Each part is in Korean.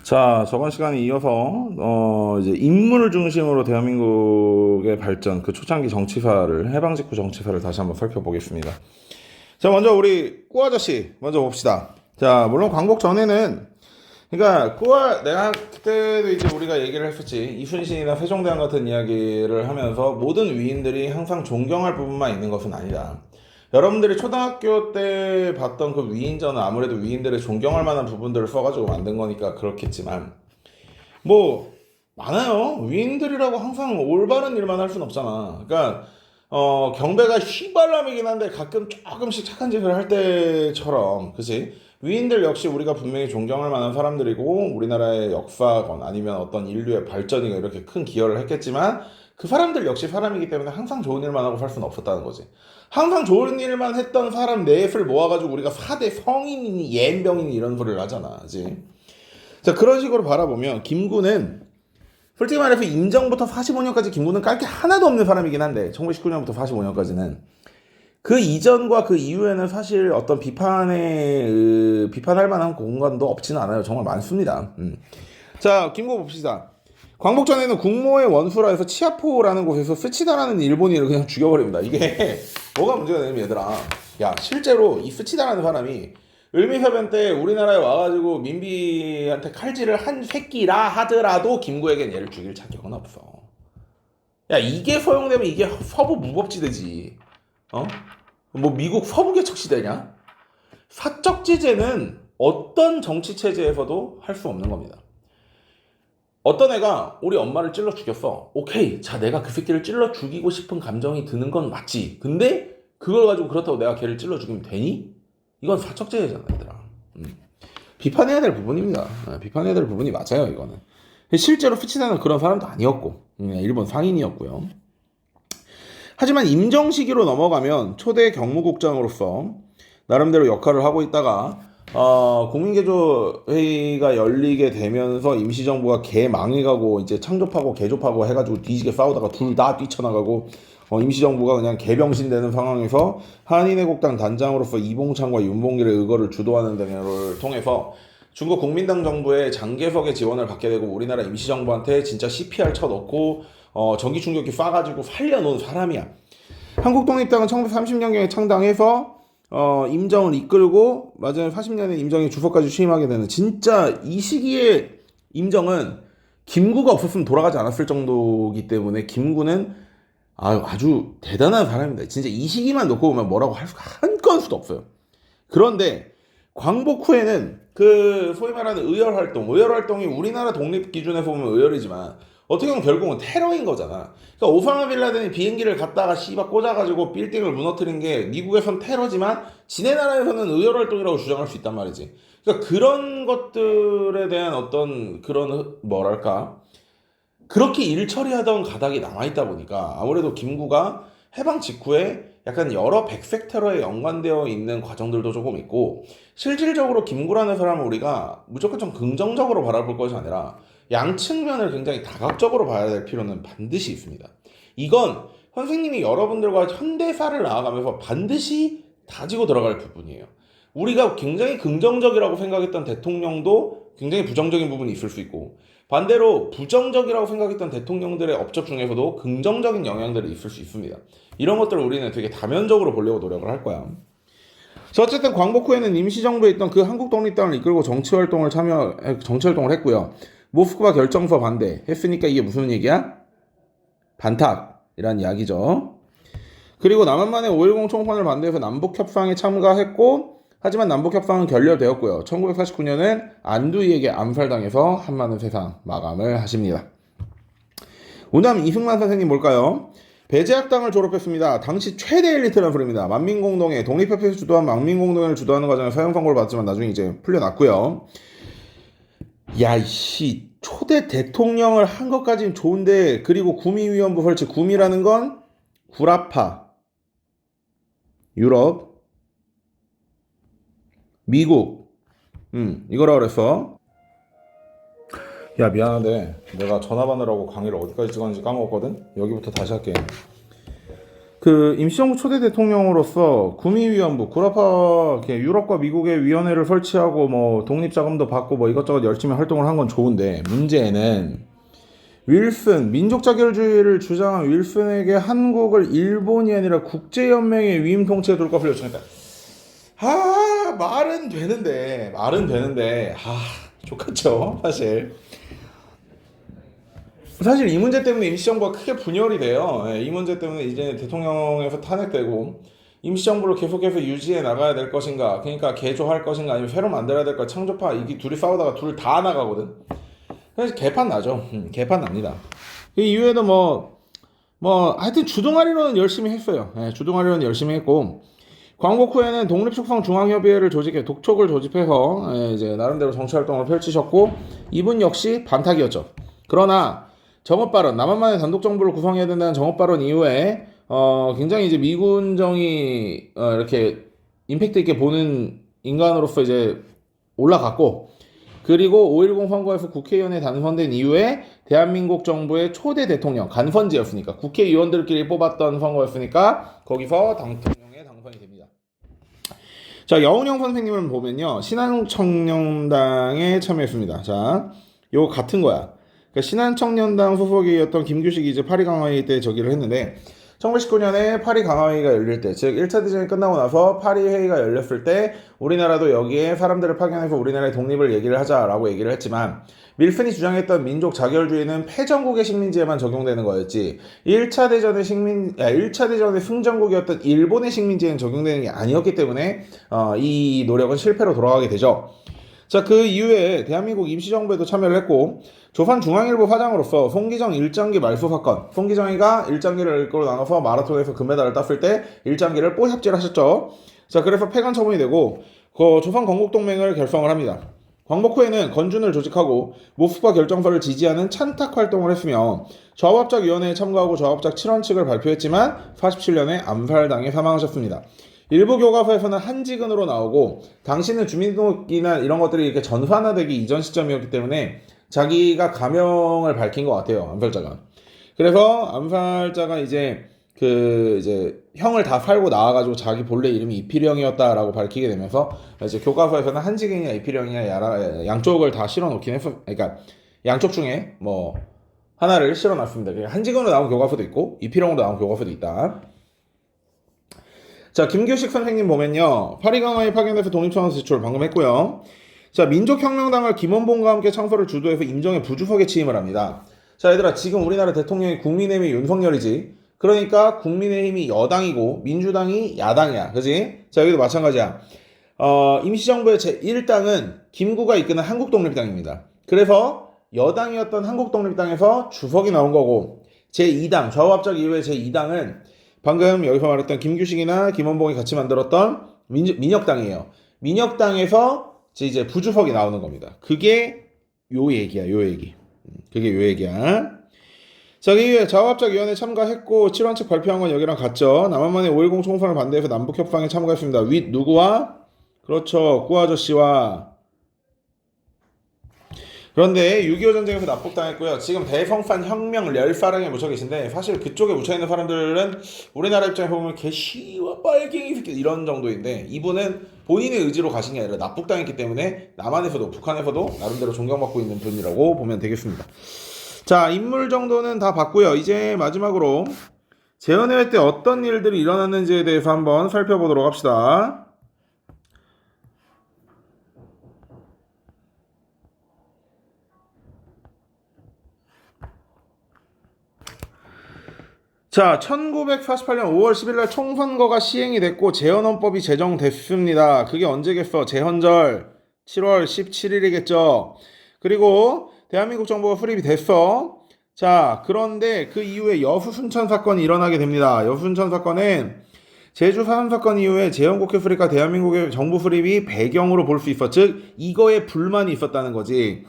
자, 저번 시간에 이어서 이제 인문을 중심으로 대한민국의 발전, 그 초창기 정치사를 해방 직후 정치사를 다시 한번 살펴보겠습니다. 자, 먼저 우리 꾸 아저씨 먼저 봅시다. 자, 물론 광복 전에는 그러니까 내가 그때도 이제 우리가 얘기를 했었지. 이순신이나 세종대왕 같은 이야기를 하면서 모든 위인들이 항상 존경할 부분만 있는 것은 아니다. 여러분들이 초등학교 때 봤던 그 위인전은 아무래도 위인들의 존경할 만한 부분들을 써가지고 만든 거니까 그렇겠지만 뭐 많아요. 위인들이라고 항상 올바른 일만 할 순 없잖아. 그러니까 경배가 휘발람이긴 한데 가끔 조금씩 착한 짓을 할 때처럼, 그치? 위인들 역시 우리가 분명히 존경할 만한 사람들이고 우리나라의 역사건 아니면 어떤 인류의 발전이가 이렇게 큰 기여를 했겠지만 그 사람들 역시 사람이기 때문에 항상 좋은 일만 하고 살 수는 없었다는 거지. 항상 좋은 일만 했던 사람 넷을 모아가지고 우리가 4대 성인이니 예병이니 이런 소리를 하잖아, 그치? 자, 그런 식으로 바라보면 김구는 솔직히 말해서 임정부터 45년까지 김구는 깔 게 하나도 없는 사람이긴 한데 1919년부터 45년까지는 그 이전과 그 이후에는 사실 어떤 비판할 만한 공간도 없지는 않아요. 정말 많습니다. 자, 김구 봅시다. 광복 전에는 국모의 원수라 해서 치아포라는 곳에서 스치다라는 일본인을 그냥 죽여버립니다. 이게 뭐가 문제가 되냐면, 얘들아, 야, 실제로 이 스치다라는 사람이 을미사변 때 우리나라에 와가지고 민비한테 칼질을 한 새끼라 하더라도 김구에겐 얘를 죽일 자격은 없어. 야, 이게 허용되면 이게 서부 무법지대지. 어? 뭐 미국 서부개척시대냐? 사적지제는 어떤 정치체제에서도 할 수 없는 겁니다. 어떤 애가 우리 엄마를 찔러 죽였어. 오케이. 자, 내가 그 새끼를 찔러 죽이고 싶은 감정이 드는 건 맞지. 근데 그걸 가지고 그렇다고 내가 걔를 찔러 죽이면 되니? 이건 사척제잖아, 얘들아. 비판해야 될 부분입니다. 비판해야 될 부분이 맞아요, 이거는. 실제로 푸치다는 그런 사람도 아니었고, 일본 상인이었고요. 하지만 임정 시기로 넘어가면 초대 경무국장으로서 나름대로 역할을 하고 있다가 국민개조회의가 열리게 되면서 임시정부가 개망해가고 이제 창조하고 개조하고 해가지고 뒤지게 싸우다가 둘 다 뛰쳐나가고 임시정부가 그냥 개병신 되는 상황에서 한인애국당 단장으로서 이봉창과 윤봉길의 의거를 주도하는 등을 통해서 중국 국민당 정부의 장개석의 지원을 받게 되고 우리나라 임시정부한테 진짜 CPR 쳐넣고 전기 충격기 쏴가지고 살려놓은 사람이야. 한국독립당은 1930년경에 창당해서 임정을 이끌고 마지막 40년에 임정이 주석까지 취임하게 되는, 진짜 이 시기에 임정은 김구가 없었으면 돌아가지 않았을 정도이기 때문에 김구는 아주 대단한 사람입니다. 진짜 이 시기만 놓고 보면 뭐라고 할 수가 한 건수도 없어요. 그런데 광복 후에는 그 소위 말하는 의열활동이 우리나라 독립 기준에서 보면 의열이지만 어떻게 보면 결국은 테러인 거잖아. 그러니까 오사마 빌라덴이 비행기를 갖다가 씨발 꽂아가지고 빌딩을 무너뜨린 게 미국에선 테러지만 지네 나라에서는 의열활동이라고 주장할 수 있단 말이지. 그러니까 그런 것들에 대한 어떤 그런 뭐랄까, 그렇게 일 처리하던 가닥이 남아있다 보니까 아무래도 김구가 해방 직후에 약간 여러 백색 테러에 연관되어 있는 과정들도 조금 있고, 실질적으로 김구라는 사람을 우리가 무조건 좀 긍정적으로 바라볼 것이 아니라 양측면을 굉장히 다각적으로 봐야 될 필요는 반드시 있습니다. 이건 선생님이 여러분들과 현대사를 나아가면서 반드시 다지고 들어갈 부분이에요. 우리가 굉장히 긍정적이라고 생각했던 대통령도 굉장히 부정적인 부분이 있을 수 있고, 반대로 부정적이라고 생각했던 대통령들의 업적 중에서도 긍정적인 영향들이 있을 수 있습니다. 이런 것들을 우리는 되게 다면적으로 보려고 노력을 할 거야. 자, 어쨌든 광복 후에는 임시정부에 있던 그 한국독립당을 이끌고 정치활동을 했고요. 모스크바 결정서 반대했으니까 이게 무슨 얘기야? 반탁이란 이야기죠. 그리고 남한만의 5.10 총선을 반대해서 남북협상에 참가했고, 하지만 남북협상은 결렬되었고요. 1949년엔 안두희에게 암살당해서 한마는 세상 마감을 하십니다. 우남 이승만 선생님 뭘까요? 배제학당을 졸업했습니다. 당시 최대 엘리트라는 소리입니다. 만민공동회, 독립협회에서 주도한 만민공동회를 주도하는 과정에 사형 선고를 받았지만 나중에 이제 풀려났고요. 야, 이씨, 초대 대통령을 한 것까지는 좋은데, 그리고 구미위원부 설치, 구미라는 건 구라파, 유럽, 미국, 이거라 그랬어. 야, 미안한데 내가 전화 받느라고 강의를 어디까지 찍었는지 까먹었거든. 여기부터 다시 할게. 그 임시정부 초대 대통령으로서 구미위원부, 구라파 이렇게 유럽과 미국의 위원회를 설치하고 뭐 독립자금도 받고 뭐 이것저것 열심히 활동을 한 건 좋은데 문제는 윌슨 민족 자결주의를 주장한 윌슨에게 한국을 일본이 아니라 국제연맹의 위임 통치에 둘 것을 요청했다. 말은 되는데 좋겠죠 사실 이 문제 때문에 임시정부가 크게 분열이 돼요. 이 문제 때문에 이제 대통령에서 탄핵되고 임시정부를 계속해서 유지해 나가야 될 것인가, 그러니까 개조할 것인가, 아니면 새로 만들어야 될 것, 창조파, 이게 둘이 싸우다가 둘 다 나가거든. 그래서 개판 나죠. 개판 납니다. 그 이후에도 하여튼 주동아리로는 열심히 했어요. 주동아리로는 열심히 했고, 광복 후에는 독립축성중앙협의회를 조직해 독촉을 조직해서 이제 나름대로 정치활동을 펼치셨고, 이분 역시 반탁이었죠. 그러나 정업발언, 남한만의 단독정부를 구성해야 된다는 정업발언 이후에 굉장히 이제 미군정이 이렇게 임팩트 있게 보는 인간으로서 이제 올라갔고, 그리고 5.10 선거에서 국회의원에 당선된 이후에 대한민국 정부의 초대 대통령, 간선지였으니까 국회의원들끼리 뽑았던 선거였으니까 거기서 대통령에 당선이 됩니다. 자, 여운형 선생님을 보면요, 신한청년당에 참여했습니다. 자, 요거 같은 거야. 그러니까 신한청년당 소속이었던 김규식이 이제 파리 강화회의 때 저기를 했는데, 1919년에 파리 강화회의가 열릴 때, 즉 1차 대전이 끝나고 나서 파리 회의가 열렸을 때 우리나라도 여기에 사람들을 파견해서 우리나라의 독립을 얘기를 하자라고 얘기를 했지만, 윌슨이 주장했던 민족 자결주의는 패전국의 식민지에만 적용되는 거였지 1차 대전의 승전국이었던 일본의 식민지에는 적용되는 게 아니었기 때문에 이 노력은 실패로 돌아가게 되죠. 자, 그 이후에 대한민국 임시정부에도 참여를 했고, 조선중앙일보 사장으로서 송기정 일장기 말소 사건, 송기정이가 일장기를 이끌고 나가서 마라톤에서 금메달을 땄을 때 일장기를 뽀샵질 하셨죠. 자, 그래서 폐간 처분이 되고 조선건국동맹을 결성을 합니다. 광복 후에는 건준을 조직하고 모스크바 결정서를 지지하는 찬탁 활동을 했으며 좌우합작위원회에 참가하고 좌우합작 7원칙을 발표했지만 47년에 암살당해 사망하셨습니다. 일부 교과서에서는 한지근으로 나오고, 당시는 주민등록이나 이런 것들이 이렇게 전환화되기 이전 시점이었기 때문에 자기가 가명을 밝힌 것 같아요, 암살자가. 그래서 암살자가 이제 형을 다 살고 나와가지고 자기 본래 이름이 이필영이었다라고 밝히게 되면서 이제 교과서에서는 한지근이냐 이필영이냐 양쪽을 다 실어놓긴 했어. 그러니까 양쪽 중에 뭐 하나를 실어놨습니다. 한지근으로 나온 교과서도 있고 이필영으로 나온 교과서도 있다. 자, 김규식 선생님 보면요, 파리강화에 파견돼서 독립청원 제출 방금 했고요. 자, 민족혁명당을 김원봉과 함께 창설을 주도해서 임정의 부주석에 취임을 합니다. 자, 얘들아, 지금 우리나라 대통령이 국민의힘이 윤석열이지. 그러니까 국민의힘이 여당이고 민주당이 야당이야, 그지? 자, 여기도 마찬가지야. 임시정부의 제1당은 김구가 이끄는 한국독립당입니다. 그래서 여당이었던 한국독립당에서 주석이 나온 거고, 제2당, 좌우합작 이후에 제2당은 방금 여기서 말했던 김규식이나 김원봉이 같이 만들었던 민혁당이에요. 민혁당에서 이제 부주석이 나오는 겁니다. 그게 요 얘기야. 그게 요 얘기야. 자, 그 좌우합작위원회에 참가했고 7원칙 발표한 건 여기랑 같죠. 남한만의 5.10 총선을 반대해서 남북협상에 참가했습니다. 윗 누구와? 그렇죠, 꾸 아저씨와. 그런데 6.25 전쟁에서 납북당했고요. 지금 대성산 혁명 렬사랑에 묻혀 계신데, 사실 그쪽에 묻혀있는 사람들은 우리나라 입장에서 보면 개씨와 빨갱이 새끼 이런 정도인데, 이분은 본인의 의지로 가신 게 아니라 납북당했기 때문에 남한에서도 북한에서도 나름대로 존경받고 있는 분이라고 보면 되겠습니다. 자, 인물 정도는 다 봤고요. 이제 마지막으로 재헌회회 때 어떤 일들이 일어났는지에 대해서 한번 살펴보도록 합시다. 자, 1948년 5월 10일날 총선거가 시행이 됐고 재헌헌법이 제정됐습니다. 그게 언제겠어? 재헌절 7월 17일이겠죠. 그리고 대한민국 정부가 수립이 됐어. 자, 그런데 그 이후에 여수 순천 사건이 일어나게 됩니다. 여수 순천 사건은 제주 사암 사건 이후에 재헌국회 수립과 대한민국의 정부 수립이 배경으로 볼 수 있어. 즉 이거에 불만이 있었다는 거지.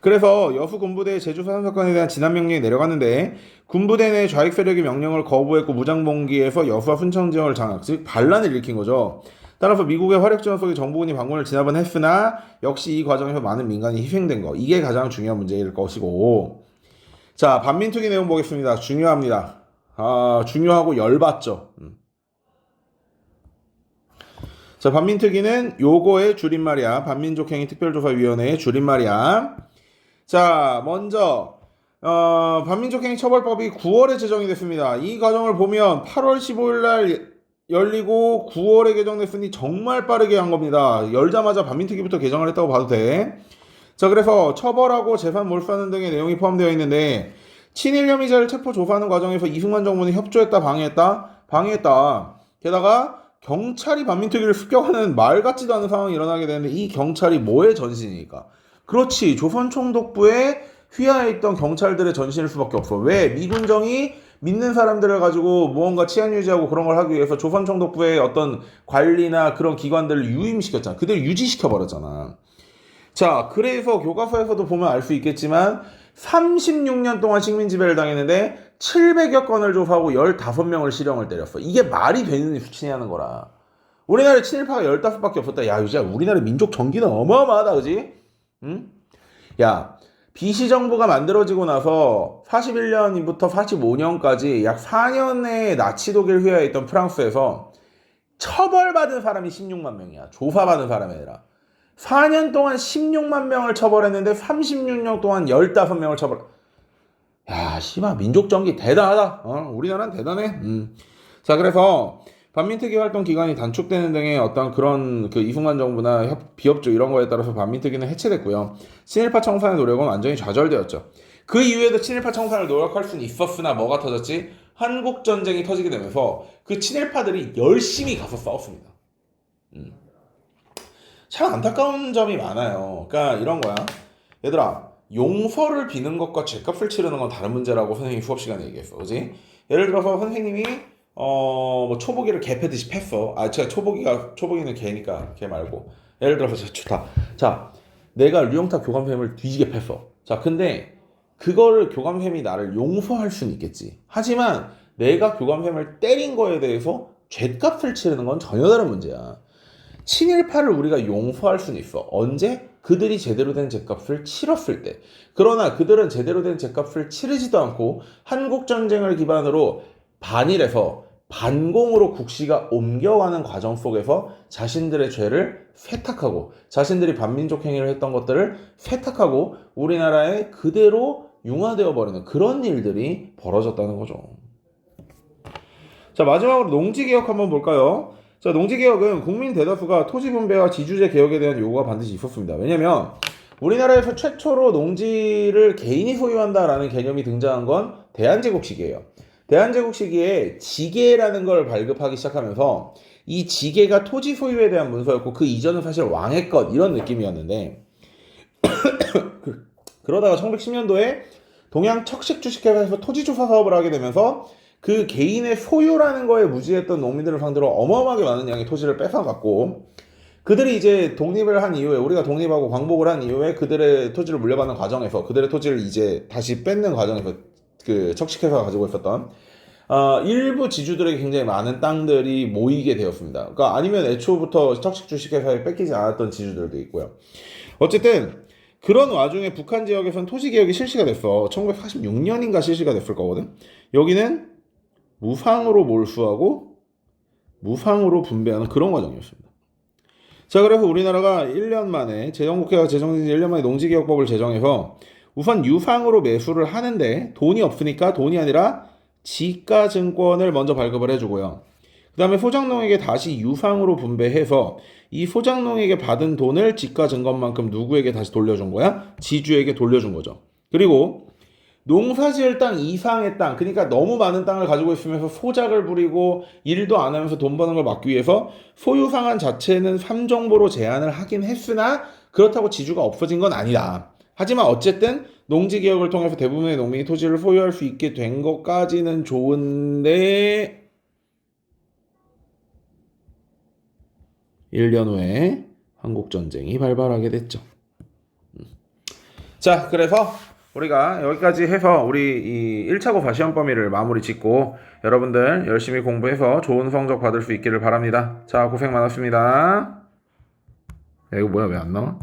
그래서 여수 군부대의 제주 사암 사건에 대한 진압 명령이 내려갔는데, 군부대 내 좌익 세력이 명령을 거부했고 무장봉기에서 여수와 순천 지역을 장악, 즉 반란을 일으킨 거죠. 따라서 미국의 화력 지원 속에 정부군이 방문을 진압은 했으나 역시 이 과정에서 많은 민간이 희생된 거, 이게 가장 중요한 문제일 것이고. 자, 반민특위 내용 보겠습니다. 중요합니다. 중요하고 열받죠. 자, 반민특위는 요거의 줄임말이야. 반민족행위 특별조사위원회의 줄임말이야. 자, 먼저 반민족행위 처벌법이 9월에 제정이 됐습니다. 이 과정을 보면 8월 15일 날 열리고 9월에 개정됐으니 정말 빠르게 한 겁니다. 열자마자 반민특위부터 개정을 했다고 봐도 돼. 자, 그래서 처벌하고 재산 몰수하는 등의 내용이 포함되어 있는데 친일 혐의자를 체포 조사하는 과정에서 이승만 정부는 협조했다, 방해했다. 게다가 경찰이 반민특위를 습격하는 말 같지도 않은 상황이 일어나게 되는데 이 경찰이 뭐의 전신이니까? 그렇지, 조선총독부에 휘하에 있던 경찰들의 전신일 수밖에 없어. 왜? 미군정이 믿는 사람들을 가지고 무언가 치안 유지하고 그런 걸 하기 위해서 조선총독부의 어떤 관리나 그런 기관들을 유임시켰잖아. 그들 유지시켜버렸잖아. 자, 그래서 교과서에서도 보면 알 수 있겠지만 36년 동안 식민지배를 당했는데 700여 건을 조사하고 15명을 실형을 때렸어. 이게 말이 되는 수치냐는 거라. 우리나라에 친일파가 15밖에 없었다. 야, 진짜 우리나라 민족 정기는 어마어마하다, 그지? 응? 야, 비시정부가 만들어지고 나서 41년부터 45년까지 약 4년의 나치 독일 휘하에 있던 프랑스에서 처벌받은 사람이 16만 명이야. 조사받은 사람이 아니라. 4년 동안 16만 명을 처벌했는데 36년 동안 15명을 처벌. 야, 씨발 민족정기 대단하다. 우리나라는 대단해. 자, 그래서 반민특위 활동 기간이 단축되는 등의 어떤 그런 그 이승만 정부나 비협조 이런 거에 따라서 반민특위는 해체됐고요. 친일파 청산의 노력은 완전히 좌절되었죠. 그 이후에도 친일파 청산을 노력할 수는 있었으나 뭐가 터졌지? 한국전쟁이 터지게 되면서 그 친일파들이 열심히 가서 싸웠습니다. 참 안타까운 점이 많아요. 그러니까 이런 거야. 얘들아, 용서를 비는 것과 죗값을 치르는 건 다른 문제라고 선생님이 수업 시간에 얘기했어. 그지? 예를 들어서 선생님이 뭐 초보기를 개 패듯이 팼어. 제가 초보기는 개니까 개 말고. 예를 들어서 좋다. 자, 내가 류영탁 교감쌤을 뒤지게 팼어. 자, 근데 그거를 교감쌤이 나를 용서할 수는 있겠지. 하지만 내가 교감쌤을 때린 거에 대해서 죗값을 치르는 건 전혀 다른 문제야. 친일파를 우리가 용서할 수는 있어. 언제? 그들이 제대로 된 죗값을 치렀을 때. 그러나 그들은 제대로 된 죗값을 치르지도 않고 한국전쟁을 기반으로 반일에서 반공으로 국시가 옮겨가는 과정 속에서 자신들의 죄를 세탁하고 자신들이 반민족 행위를 했던 것들을 세탁하고 우리나라에 그대로 융화되어 버리는 그런 일들이 벌어졌다는 거죠. 자, 마지막으로 농지개혁 한번 볼까요? 자, 농지개혁은 국민 대다수가 토지 분배와 지주제 개혁에 대한 요구가 반드시 있었습니다. 왜냐면 우리나라에서 최초로 농지를 개인이 소유한다라는 개념이 등장한 건 대한제국 시기예요. 대한제국 시기에 지계라는 걸 발급하기 시작하면서 이 지계가 토지 소유에 대한 문서였고 그 이전은 사실 왕의 것 이런 느낌이었는데 그러다가 1910년도에 동양 척식주식회사에서 토지조사 사업을 하게 되면서 그 개인의 소유라는 거에 무지했던 농민들을 상대로 어마어마하게 많은 양의 토지를 뺏어갔고 그들이 이제 독립을 한 이후에 우리가 독립하고 광복을 한 이후에 그들의 토지를 물려받는 과정에서 그들의 토지를 이제 다시 뺏는 과정에서 그 척식회사가 가지고 있었던 일부 지주들에게 굉장히 많은 땅들이 모이게 되었습니다. 그러니까 아니면 애초부터 척식주식회사에 뺏기지 않았던 지주들도 있고요. 어쨌든 그런 와중에 북한 지역에서는 토지개혁이 실시가 됐어. 1946년인가 실시가 됐을 거거든. 여기는 무상으로 몰수하고 무상으로 분배하는 그런 과정이었습니다. 자, 그래서 우리나라가 1년 만에 제정국회가 제정된 지 1년 만에 농지개혁법을 제정해서 우선 유상으로 매수를 하는데 돈이 없으니까 돈이 아니라 지가증권을 먼저 발급을 해주고요. 그 다음에 소장농에게 다시 유상으로 분배해서 이 소장농에게 받은 돈을 지가증권만큼 누구에게 다시 돌려준 거야? 지주에게 돌려준 거죠. 그리고 농사지을 땅 이상의 땅, 그러니까 너무 많은 땅을 가지고 있으면서 소작을 부리고 일도 안 하면서 돈 버는 걸 막기 위해서 소유상한 자체는 3정보로 제한을 하긴 했으나 그렇다고 지주가 없어진 건 아니다. 하지만 어쨌든 농지개혁을 통해서 대부분의 농민이 토지를 소유할 수 있게 된 것까지는 좋은데 1년 후에 한국전쟁이 발발하게 됐죠. 자, 그래서 우리가 여기까지 해서 우리 이 1차고 과시험 범위를 마무리 짓고 여러분들 열심히 공부해서 좋은 성적 받을 수 있기를 바랍니다. 자, 고생 많았습니다. 야, 이거 뭐야, 왜 안 나와?